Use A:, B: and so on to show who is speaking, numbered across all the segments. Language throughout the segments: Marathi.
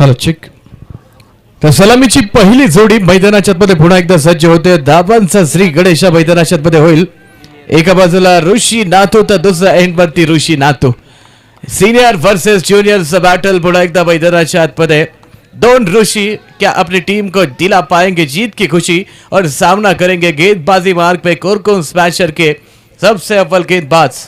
A: Hello check. तर सलामीची पहिली जोडी मैदानाच्या मध्ये पुन्हा एकदा सज्ज होते. धाबांचा श्री गणेशा मैदानाच्या मध्ये होईल. एका बाजूला ऋषी नाथू तर दुसऱ्या एंड वरती Rishi Nathu. Senior versus juniors battle पुन्हा एकदा मैदानाच्या आतमध्ये. दोन ऋषि क्या अपनी टीम को दिला पाएंगे जीत की खुशी और सामना करेंगे गेंदबाजी मार्ग पे कोरकोन स्मैशर के सबसे अव्वल गेंदबाज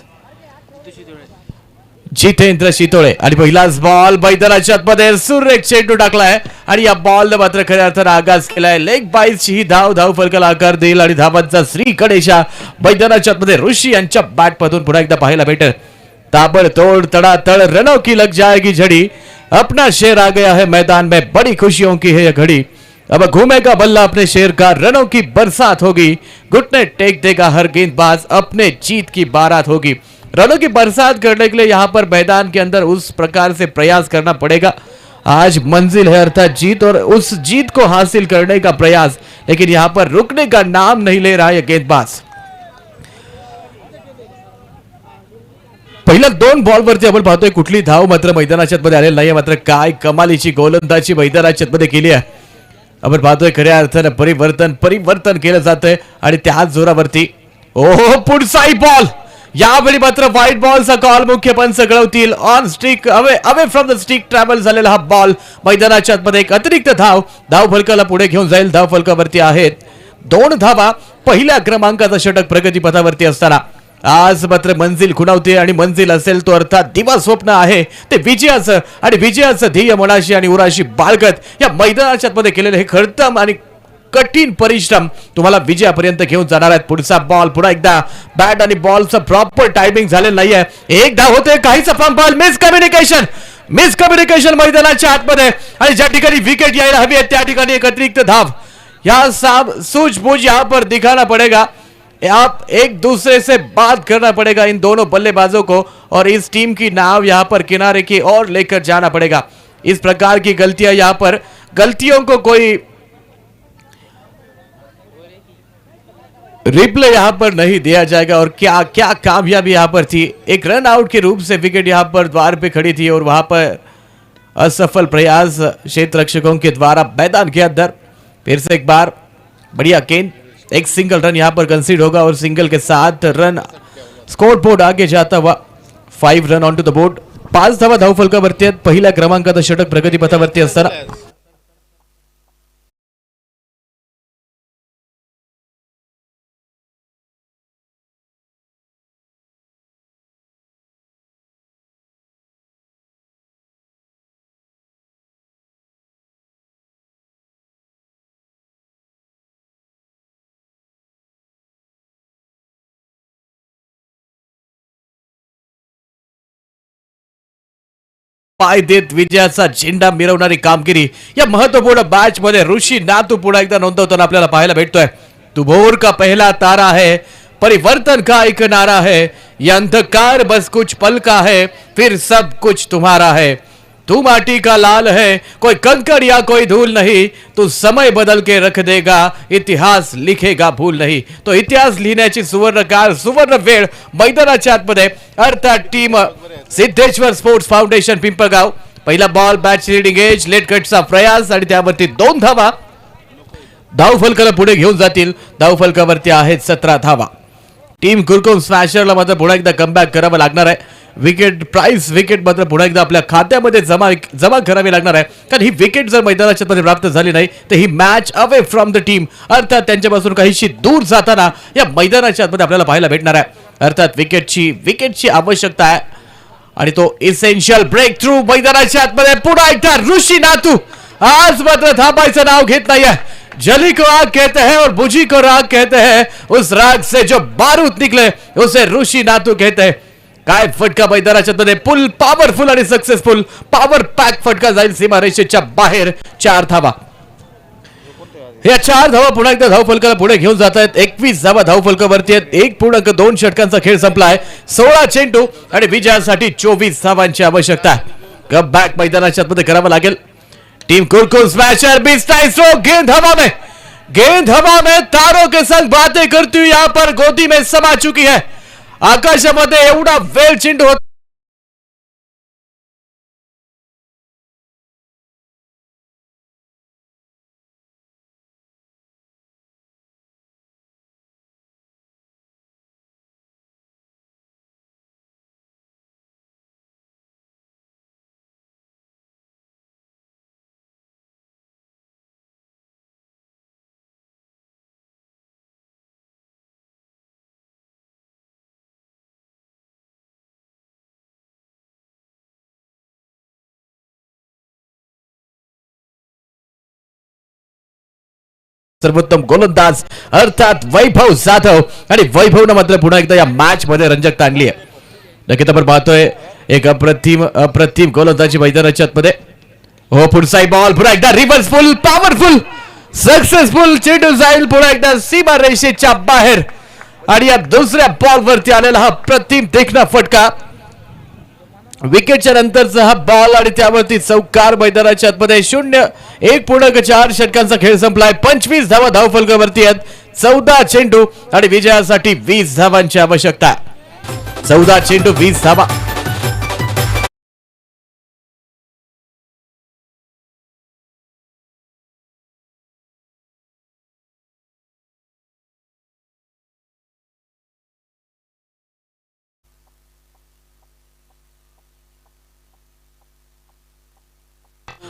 A: जितेंद्र शितोळे. आणि पहिलाच बॉल मैदानाच्या आतमध्ये सुरेख चेंडू टाकलाय आणि या बॉल मात्र खऱ्या अर्थानं आगाज केलाय. लेग बाईची ही धाव फलकाला आकार देईल आणि धावांचा श्री गणेशा मैदानाच्या आतमध्ये ऋषी यांच्या बॅट मधून पुन्हा एकदा पाहायला भेटेल. ताबड़तोड़ तड़ातड़ रनों की लग जाएगी झड़ी. अपना शेर आ गया है मैदान में, बड़ी खुशियों की है यह घड़ी. अब घूमेगा बल्ला अपने शेर का, रनों की बरसात होगी. घुटने टेक देगा हर गेंदबाज, अपने जीत की बारात होगी. रनों की बरसात करने के लिए यहाँ पर मैदान के अंदर उस प्रकार से प्रयास करना पड़ेगा. आज मंजिल है अर्थात जीत और उस जीत को हासिल करने का प्रयास, लेकिन यहाँ पर रुकने का नाम नहीं ले रहा है गेंदबाज. पहिल्या दोन बॉल वरती आपण पाहतोय कुठली धाव मात्र मैदानाच्या मध्ये आलेली नाहीये. मात्र काय कमालीची गोलंदाजी मैदानाच्या मध्ये केली आहे. आपण पाहतोय खऱ्या अर्थानं परिवर्तन केलं जातंय आणि त्याच जोरावरती ओहो पुढचाही बॉल. यावेळी मात्र व्हाईट बॉलचा कॉल मुख्य पंच कळवतील. On stick away from the stick travel झालेला हा बॉल मैदानाच्या मध्ये एक अतिरिक्त धाव फलकाला पुढे घेऊन जाईल. धाव फलकावरती आहेत 2 धावा. पहिल्या क्रमांकाचा षटक प्रगती पथावरती असताना आज मात्र मंजिल खुणावते आणि मंजिल असेल तो अर्थात दिवा स्वप्न आहे ते विजयाचं आणि विजयाचं ध्येय मनाशी आणि उराशी बाळगत या मैदानाच्या मध्ये केलेले हे खडतम आणि कठीण परिश्रम तुम्हाला विजयापर्यंत घेऊन जाणार आहेत. पुढचा बॉल पुन्हा एकदा बॅट आणि बॉलचं प्रॉपर टायमिंग झालेलं नाहीये. एक धाव होते काहीचा फॉर्म बॉल मिस कम्युनिकेशन मैदानाच्या आतमध्ये आणि ज्या ठिकाणी विकेट यायला हवी आहे त्या ठिकाणी एक अतिरिक्त धाव. या सूझबूझ यहाँ पर दिखाना पड़ेगा. आप एक दूसरे से बात करना पड़ेगा इन दोनों बल्लेबाजों को और इस टीम की नाव यहां पर किनारे की ओर लेकर जाना पड़ेगा. इस प्रकार की गलतियां यहां पर गलतियों को कोई रिप्ले यहां पर नहीं दिया जाएगा. और क्या क्या कामयाबी यहां पर थी. एक रन आउट के रूप से विकेट यहां पर द्वार पे खड़ी थी और वहां पर असफल प्रयास क्षेत्र रक्षकों के द्वारा मैदान के अंदर. फिर से एक बार बढ़िया गेंद. एक सिंगल रन यहां पर कंसीड होगा और सिंगल के साथ रन स्कोर बोर्ड आगे जाता हुआ 5 run on to the board. 5 धावा धाव फलकावरती आहेत. पहिल्या क्रमांकाचं षटक प्रगती पथावरती असताना पाय देत विजयाचा झेंडा मिरवणारी कामगिरी या महत्वपूर्ण मॅच मध्ये ऋषी नाथू पुन्हा एकदा नोंदवताना आपल्याला पाहायला भेटतोय. तू भोर का पहला तारा है, परिवर्तन का एक नारा है, ये अंधकार बस कुछ पल का है, फिर सब कुछ तुम्हारा है. तू माटी का लाल है, कोई कंकड़ या कोई धूल नहीं, तू समय बदल के रख देगा, इतिहास लिखेगा भूल नहीं. तो इतिहास लिहिण्याची सुवर्ण काळ सुवर्ण वेळ मैदानाच्या आतमध्ये अर्थात team Siddheshwar sports foundation Pimpalgaon. पहिला ball bat leading edge late कटचा प्रयास आणि त्यावरती 2 धावा धाव फलकाला पुढे घेऊन जातील. धाव फलकावरती आहेत 17 धावा. टीम कुरकोन स्मॅशरला मात्र पुन्हा एकदा कमबॅक करावं लागणार आहे. विकेट प्राइस विकेट मात्र पुन्हा एकदा आपल्या खात्यामध्ये जमा करावी लागणार आहे. कारण ही विकेट जर मैदानाच्या मध्ये प्राप्त झाली नाही तर ही match away from the team अर्थात त्यांच्यापासून काहीशी दूर जाताना या मैदानाच्या आतमध्ये आपल्याला पाहायला भेटणार आहे. अर्थात विकेटची आवश्यकता आहे आणि तो इसेन्शियल ब्रेक थ्रू मैदानाच्या आतमध्ये पुन्हा एकदा ऋषी नाथू आज मात्र थांबायचं नाव घेत नाहीये. जली को आग कहते हैं और बुझी को राग कहते हैं, उस राग से जो बारूद निकले उसे ऋषी नाथू कहते हैं. काय फटका मैदानाच्या मध्ये पुल पॉवरफुल आणि सक्सेसफुल पॉवर पॅक फटका जाईल सीमारेषेच्या बाहेर. 4 धावा. या 4 धावा पुन्हा एकदा धाव फलकाला पुढे घेऊन जात आहेत. 21 धावा धाव फलकावरती आहेत. 1.2 षटकांचा खेळ संपलाय. 16 चेंडू आणि विजयासाठी 24 धावांची आवश्यकता आहे. कम बॅक मैदानाच्या मध्ये करावं लागेल. टीम कुरकुर स्मैशर गेंद हवा में तारों के संग बातें करती हुई यहां पर गोदी में समा चुकी है. आकाशामध्ये एवढा वेळ चेंडू सर्वोत्तम गोलंदाज अर्थात वैभव जाधव आणि वैभवनं मात्र पुन्हा एकदा या मॅच मध्ये रंजकता आणली आहे. नक्कीच आपण पाहतोय एक अप्रतिम गोलंदाजी मैदानाच्या आतमध्ये. हो पुढचा बॉल पुन्हा एकदा रिव्हर्सफुल पॉवरफुल सक्सेसफुल चेंडू जाईल पुन्हा एकदा सीमा रेषेच्या बाहेर आणि या दुसऱ्या बॉल वरती आलेला हा प्रतिम देखना फटका. विकेटच्या नंतरचा हा बॉल आणि त्यावरती चौकार मैदानाच्या आतमध्ये 0.1 षटकांचा खेळ संपलाय. 25 धावा धावफलकावरती आहेत. 14 चेंडू आणि विजयासाठी 20 धावांची आवश्यकता. 14 चेंडू 20 धावा.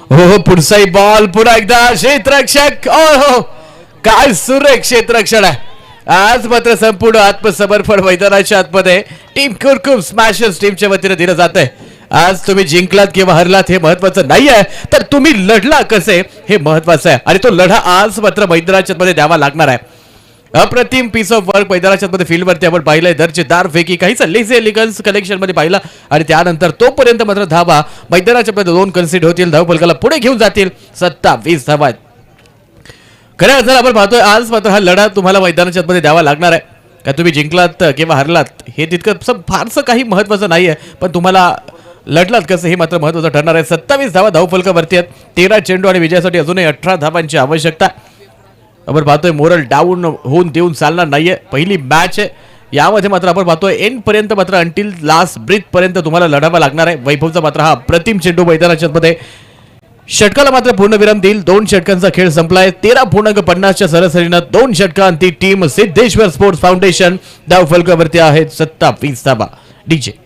A: हो पुढचाही बॉल पुन्हा एकदा क्षेत्ररक्षक. हो काय सुरेख क्षेत्ररक्षण आहे आज. मात्र संपूर्ण आत्मसमर्पण मैदानाच्या आतमध्ये टीम कुरकुम स्मॅशर्स टीमच्या वतीने दिलं जात आहे. आज तुम्ही जिंकलात किंवा हरलात हे महत्वाचं नाही आहे, तर तुम्ही लढला कसे हे महत्वाचं आहे आणि तो लढा आज मात्र मैदानाच्या आतमध्ये द्यावा लागणार आहे. अप्रतिम पीस ऑफ वर्क मैदानाच्या मध्ये फील्डवरती आपण पाहिलंय. दर्जेदार पैकी काहीच लेझी एलिगन्स कलेक्शन मध्ये पाहिला आणि त्यानंतर तोपर्यंत मात्र धावा मैदानाच्या मध्ये 2 कन्सिड होतील. धावफलकाला पुढे घेऊन जातील. 27 धावा. खऱ्या अर्थानं आपण पाहतोय आज मात्र हा लढा तुम्हाला मैदानाच्या मध्ये द्यावा लागणार आहे. का तुम्ही जिंकलात किंवा हरलात हे तितकं फारसं काही महत्वाचं नाहीये, पण तुम्हाला लढलात कसं हे मात्र महत्वाचं ठरणार आहे. 27 धावा धावफलकावरती आहेत. 13 चेंडू आणि विजयासाठी अजूनही 18 धावांची आवश्यकता. आपण पाहतोय मोरल डाऊन होऊन देऊन चालणार नाहीये. पहिली मॅच आहे यामध्ये मात्र आपण पाहतोय एंड पर्यंत मात्र अंटिल लास्ट ब्रीथ पर्यंत तुम्हाला लढावा लागणार आहे. वैभवचा मात्र हा प्रतिम चेंडू मैदानाच्या मध्ये षटकाला मात्र पूर्णविराम देईल. 2 षटकांचा खेळ संपलाय. 13.50 सरासरीनं 2 षटकांती टीम सिद्धेश्वर स्पोर्ट्स फाउंडेशन धावफलकावरती आहेत. 27 धावा. डीजे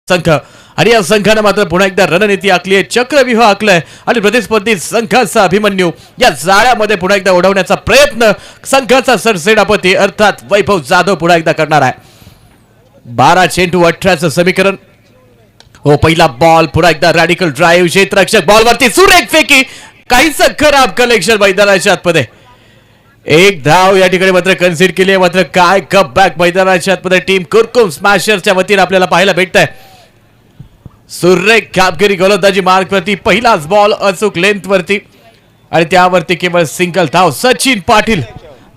A: संघ आणि या संघाने मात्र पुन्हा एकदा रणनीती आखली आहे. चक्रव्यूह आखलाय आणि प्रतिस्पर्धी संघाचा अभिमन्यू या जाळ्यामध्ये पुन्हा एकदा उडवण्याचा प्रयत्न संघाचा सरसेनापती अर्थात वैभव जाधव पुन्हा एकदा करणार आहे. 12 चेंडू 18चं समीकरण. हो पहिला बॉल पुन्हा एकदा रॅडिकल ड्राईव्ह. क्षेत्ररक्षक बॉलवरती सुरेख फेकी. काहीच खराब कलेक्शन मैदानाच्या आतमध्ये. 1 धाव या ठिकाणी मात्र कन्सिड केली आहे. मात्र काय कप बॅक मैदानाच्या आतमध्ये टीम कुरकुम स्मॅशर्सच्या वतीने आपल्याला पाहायला भेटत आहे. सुरेख कामगिरी गोलंदाजी मार्कवरती. पहिलाच बॉल अचूक लेंथ वरती आणि त्यावरती केवळ सिंगल धाव. Sachin Patil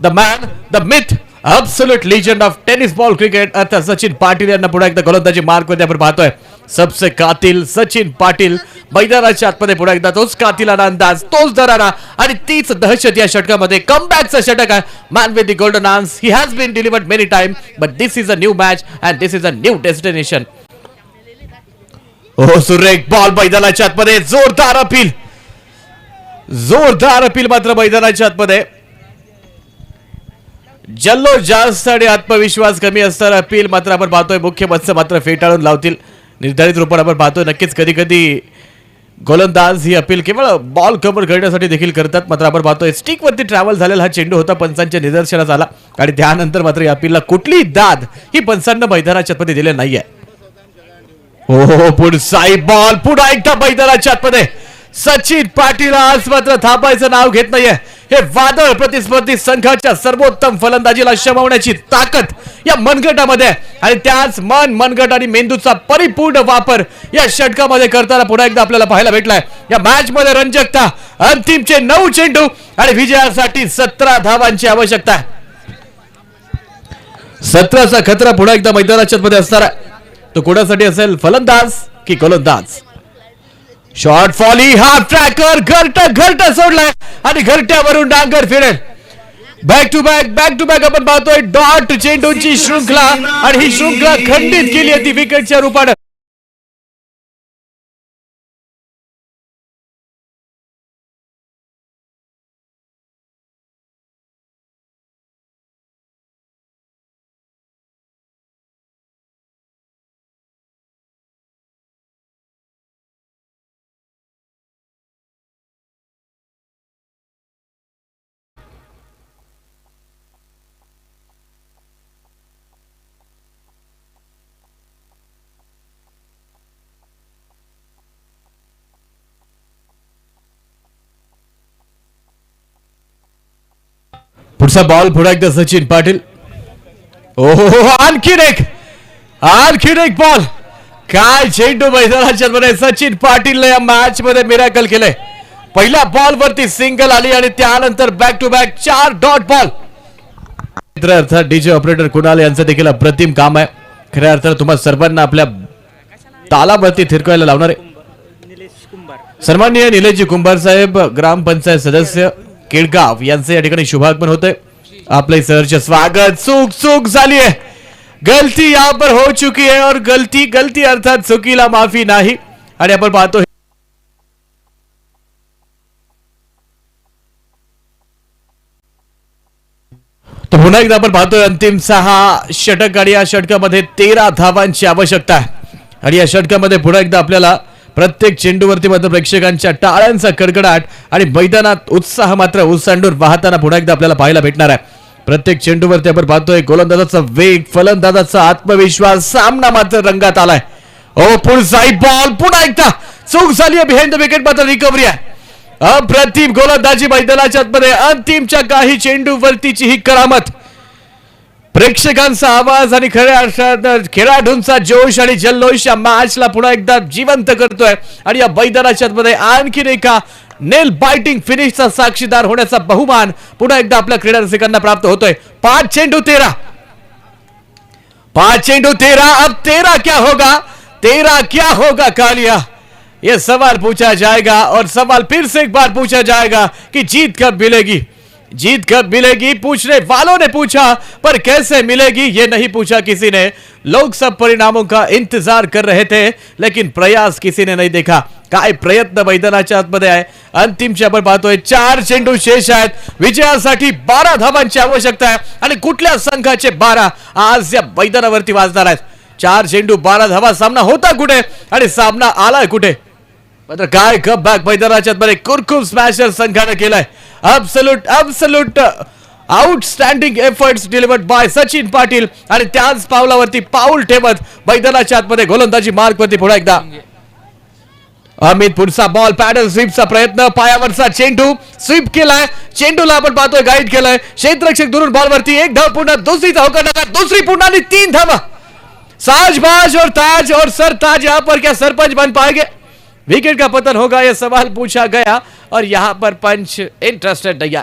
A: the man the myth absolute legend of tennis ball cricket अर्थात सचिन पाटील यांना पुन्हा एकदा गोलंदाजी मार्कवरती आपण पाहतोय. सबसे कातिल सचिन पाटील मैदानाच्या आतमध्ये पुन्हा एकदा तोच कातिलाना अंदाज, तोच दरारा आणि तीच दहशत या षटकामध्ये. कमबॅकचं षटक आहे. Man with the golden arms. He has been delivered many time but this is a new match and this is a new destination. हो सुरेख बॉल मैदानाच्या आतमध्ये. जोरदार अपील मात्र मैदानाच्या आतमध्ये. जल्लो जास्त आणि आत्मविश्वास कमी असणारा अपील मात्र आपण पाहतोय. मुख्य मत्स्य मात्र फेटाळून लावतील निर्धारित रूपाने आपण पाहतोय. नक्कीच कधी कधी गोलंदाज ही अपील केवळ बॉल कव्हर करण्यासाठी देखील करतात. मात्र आपण पाहतोय स्टिक वरती ट्रॅव्हल झालेला हा चेंडू होता. पंचांच्या निदर्शनास आला आणि त्यानंतर मात्र या अपीलला कुठली दाद ही पंचांना मैदानाच्या आतमध्ये दिली नाहीये. हो पुढचाही बॉल पुन्हा एकदा मैदानाच्या आतमध्ये. सचिन पाटील आज मात्र थांबायचं नाव घेत नाहीये. हे वादळ प्रतिस्पर्धी संघाच्या सर्वोत्तम फलंदाजीला शमवण्याची ताकद या मनगटामध्ये आणि त्याच मनगट आणि मेंदूचा परिपूर्ण वापर या षटकामध्ये करताना पुन्हा एकदा आपल्याला पाहायला भेटलाय. या मॅच मध्ये रंजकता. अंतिमचे 9 चेंडू आणि विजयासाठी 17 धावांची आवश्यकता आहे. 17चा खतरा पुन्हा एकदा मैदानाच्या मध्ये असणार आहे. तो कोणासाठी असेल, फलंदाज की गोलंदाज. शॉर्ट फॉली हाफ ट्रॅकर घरटा सोडलाय आणि घरट्यावरून डांगर फिरेल. बॅक टू बॅक आपण पाहतोय डॉट चेंडूंची शृंखला आणि ही शृंखला खंडित केली आहे ती विकेटच्या रूपाने. पुढचा बॉल पुढे एकदा सचिन पाटील. ओहो आणखीन एक बॉल. काय चेंडू मैदानाच्या मध्ये सचिन पाटील या मॅच मध्ये मिराकल केलंय. पहिल्या बॉल वरती सिंगल आली आणि त्यानंतर back to back 4 dot ball. अर्थात डीजे ऑपरेटर कुणाल यांचं देखील अप्रतिम काम आहे. खऱ्या अर्थात तुम्हाला सर्वांना आपल्या तालावरती थिरकायला लावणार आहे. सन्माननीय निलेशजी कुंभार साहेब ग्रामपंचायत सदस्य केडगाव यांचे या ठिकाणी शुभागमन होते. आपले सहर्ष स्वागत. चूक झाली आहे. गलती यहाँ पर हो चुकी है और गलती अर्थात चुकीला माफी नाही. आणि आपण पाहतो तो पुन्हा एकदा आपण पाहतोय अंतिम 6 षटक आणि या षटकामध्ये 13 धावांची आवश्यकता आहे. आणि या षटकामध्ये पुन्हा एकदा आपल्याला प्रत्येक चेंडूवरती मात्र प्रेक्षकांच्या टाळ्यांचा कडकडाट आणि मैदानात उत्साह मात्र ओसंडून वाहताना पुन्हा एकदा आपल्याला पाहायला भेटणार आहे. प्रत्येक चेंडूवरती आपण पाहतोय गोलंदाजाचा वेग, फलंदाजाचा आत्मविश्वास. सामना मात्र रंगात आलाय. ओ पुढचा बॉल पुन्हा एकदा चूक झाली आहे. बिहाइंड द विकेट मात्र रिकव्हरी आहे. अप्रतिम गोलंदाजी मैदानाच्या मध्ये अंतिमच्या काही चेंडूवरतीची ही करामत. प्रेक्षकांचा आवाज आणि खऱ्या अर्थात खेळाडूंचा जोश आणि जल्लोष या मॅचला पुन्हा एकदा जिवंत करतोय. आणि या मैदानाच्या मध्ये आणखीन एका नेल बाइटिंग फिनिशचा साक्षीदार होण्याचा बहुमान पुन्हा एकदा आपल्या क्रीडा रसिकांना प्राप्त होतोय. 5 चेंडू 13. अब 13 क्या होगा कालिया. ये सवाल पूछा जाएगा और सवाल फिर से एक बार पूछा जाएगा कि जीत कब मिलेगी. पूछने वालों ने पूछा पर कैसे मिलेगी ये नहीं पूछा किसी ने. लोग सब परिणामों का इंतजार कर रहे थे लेकिन प्रयास किसी ने नहीं देखा. काय प्रयत्न मैदानाच्या आतमध्ये आहे. अंतिमच्या आपण पाहतोय 4 चेंडू शेष आहेत. विजयासाठी 12 धावांची आवश्यकता आहे. आणि कुठल्या संघाचे 12 आज या मैदानावरती वाजणार आहेत. 4 चेंडू 12 धावा. सामना होता कुठे आणि सामना आलाय कुठे. मात्र काय कप बॅक मैदानाच्या मध्ये कुरकुम स्मॅशर संघाने केलाय. Absolute outstanding efforts delivered by Sachin Patil. आणि त्याच पावलावरती पाऊल ठेवत मैदानाच्या आतमध्ये गोलंदाजी मार्क वरती पुन्हा एकदा अमित. पुढचा बॉल पॅडल स्वीपचा प्रयत्न. पायावरचा चेंडू स्वीप केलाय. चेंडूला आपण पाहतोय गाईड केलाय. क्षेत्ररक्षक दुरून बॉल वरती 1 धाव पुन्हा दुसरी धाव करणार. दुसरी पुन्हा आणि 3 धावा. साजबाज और ताज और सरताज यहाँ पर क्या सरपंच बन पाएंगे. विकेट का पतन होगा यह सवाल पूछा गया और यहां पर पंच इंटरेस्टेड नहीं.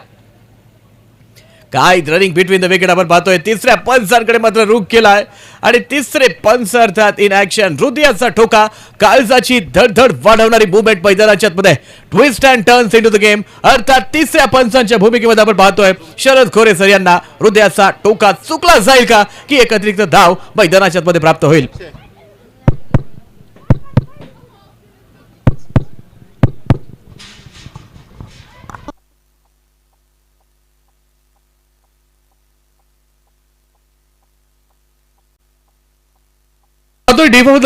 A: काय रनिंग बिटवीन द विकेट आपण पाहतोय. तिसऱ्या पंचांकडे मात्र रुख केलाय आणि तिसरे पंच अर्थात इन ऍक्शन. हृदयाचा ठोका, काळजाची धडधड वाढवणारी मुवमेंट मैदानाच्या मध्ये. Twist and turns into the game अर्थात तिसऱ्या पंचांच्या भूमिकेमध्ये आपण पाहतोय शरद खोरे सर यांना. हृदयाचा ठोका चुकला जाईल का की एक अतिरिक्त धाव मैदानाच्या मध्ये प्राप्त होईल.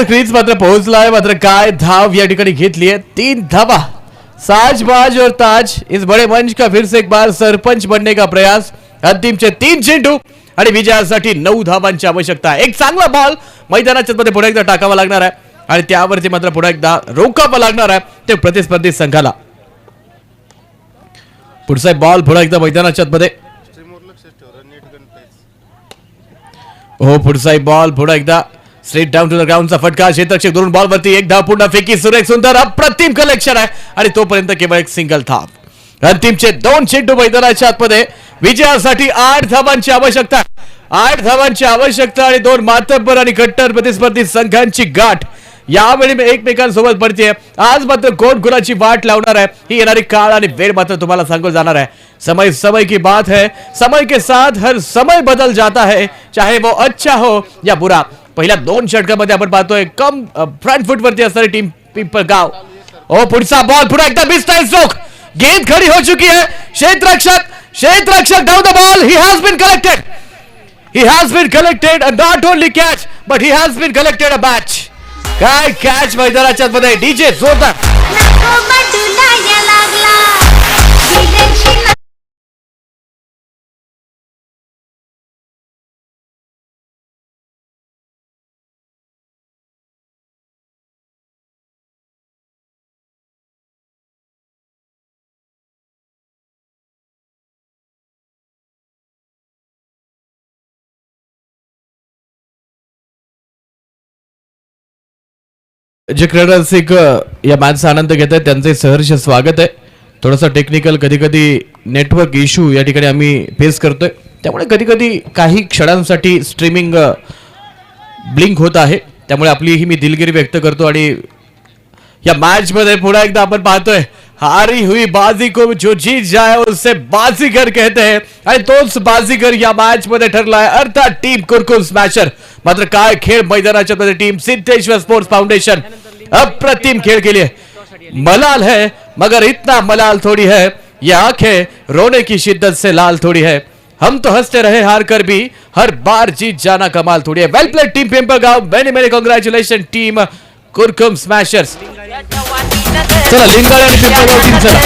A: क्रीज मात्र पोहोचलाय. मात्र काय धाव या ठिकाणी घेतली आहे. 3 धावा. साजबाज और ताज इस बड़े मंच का फिर से एक बार सरपंच बनने का प्रयास. अंतिमचे 3 चेंडू आणि विजयासाठी 9 धावांची आवश्यकता आहे. एक चांगला बॉल मैदानाच्या मध्ये पुढे एकदा टाकावा लागणार आहे आणि त्यावरती मात्र पुढे एकदा रोखावा लागणार आहे ते प्रतिस्पर्धी संघाला. पुढचा बॉल पुढे एकदा मैदानाच्या मध्ये. हो पुढचा बॉल पुढे एकदा स्ट्रेट डाउन टू द ग्राउंडचा फटका. क्षेत्ररक्षक दुरून बॉल वरती 1 धाव पुन्हा फेकी. सुरेख सुंदर अप्रतिम कलेक्शन आहे आणि तोपर्यंत केवळ एक सिंगल धाव. अंतिमचे 2 चेंडू मैदानाच्या आतमध्ये. विजयासाठी 8 धावांची आवश्यकता. 8 धावांची आवश्यकता आणि 2 मातब्बर आणि कट्टर प्रतिस्पर्धी संघांची गाठ यावेळी मी एकमेकांसोबत पडते. आज मात्र कोण गुणाची वाट लावणार आहे ही येणारी काळ आणि वेळ मात्र तुम्हाला सांगून जाणार आहे. समय समय की बात है, समय के साथ हर समय बदल जाता है, चाहे वो अच्छा हो या बुरा. पहिल्या 2 षटकामध्ये आपण पाहतोय कम फ्रंट फुट वरती असणारी टीम पिंपळगाव. ओ पुढचा बॉल पुन्हा एकदा मिसटाइम स्ट्रोक. गेंद खड़ी हो चुकी है. क्षेत्ररक्षक down the ball. He has been collected. He has been collected and not only catch but he has been collected a match. काय कॅच मैदानाच्या मध्ये डीजे जोरदार. जे क्रीडा रसिक या मॅचचा आनंद घेत आहेत त्यांचे सहर्ष स्वागत आहे. थोडासा टेक्निकल कधी कधी नेटवर्क इश्यू या ठिकाणी आम्ही फेस करतोय, त्यामुळे कधी कधी काही क्षणांसाठी स्ट्रीमिंग ब्लिंक होत आहे, त्यामुळे आपली ही मी दिलगिरी व्यक्त करतो. आणि या मॅच मध्ये पुन्हा एकदा आपण पाहतोय हारी हुई बाजी को जो जीत जाए उसे बाजीगर कहते हैं आणि तोच बाजीगर या मॅच मध्ये ठरलाय, अर्थात टीम कुरकुम स्मॅशर. मात्र काय खेळ मैदानाच्या मध्ये टीम सिद्धेश्वर स्पोर्ट्स फाउंडेशन अप्रतिम खेळ केली है. मलाल है मगर इतना मलाल थोड़ी है, ये आंखें रोने की शिद्दत से लाल थोड़ी है, हम तो हंसते रहे हार कर भी हर बार जीत जाना कमाल थोड़ी है. Well played team Pimpalgaon. Many many congratulation team Kurkum smashers. चला लिंगाळे आणि पिंपळगाव टीम चला.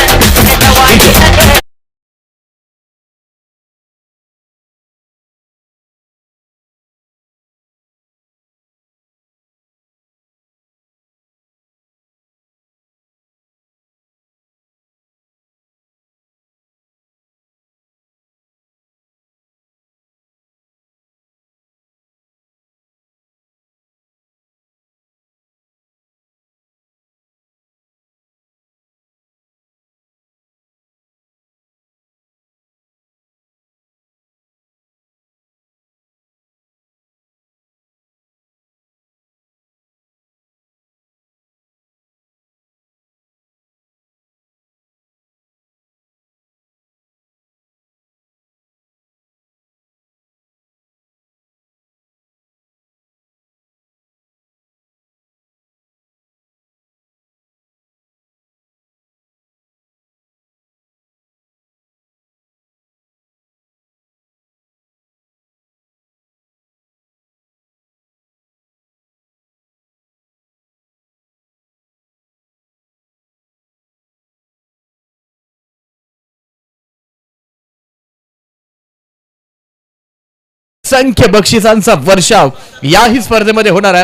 A: संख्य बक्षिसांचा वर्षाव याही स्पर्धेमध्ये होणार आहे.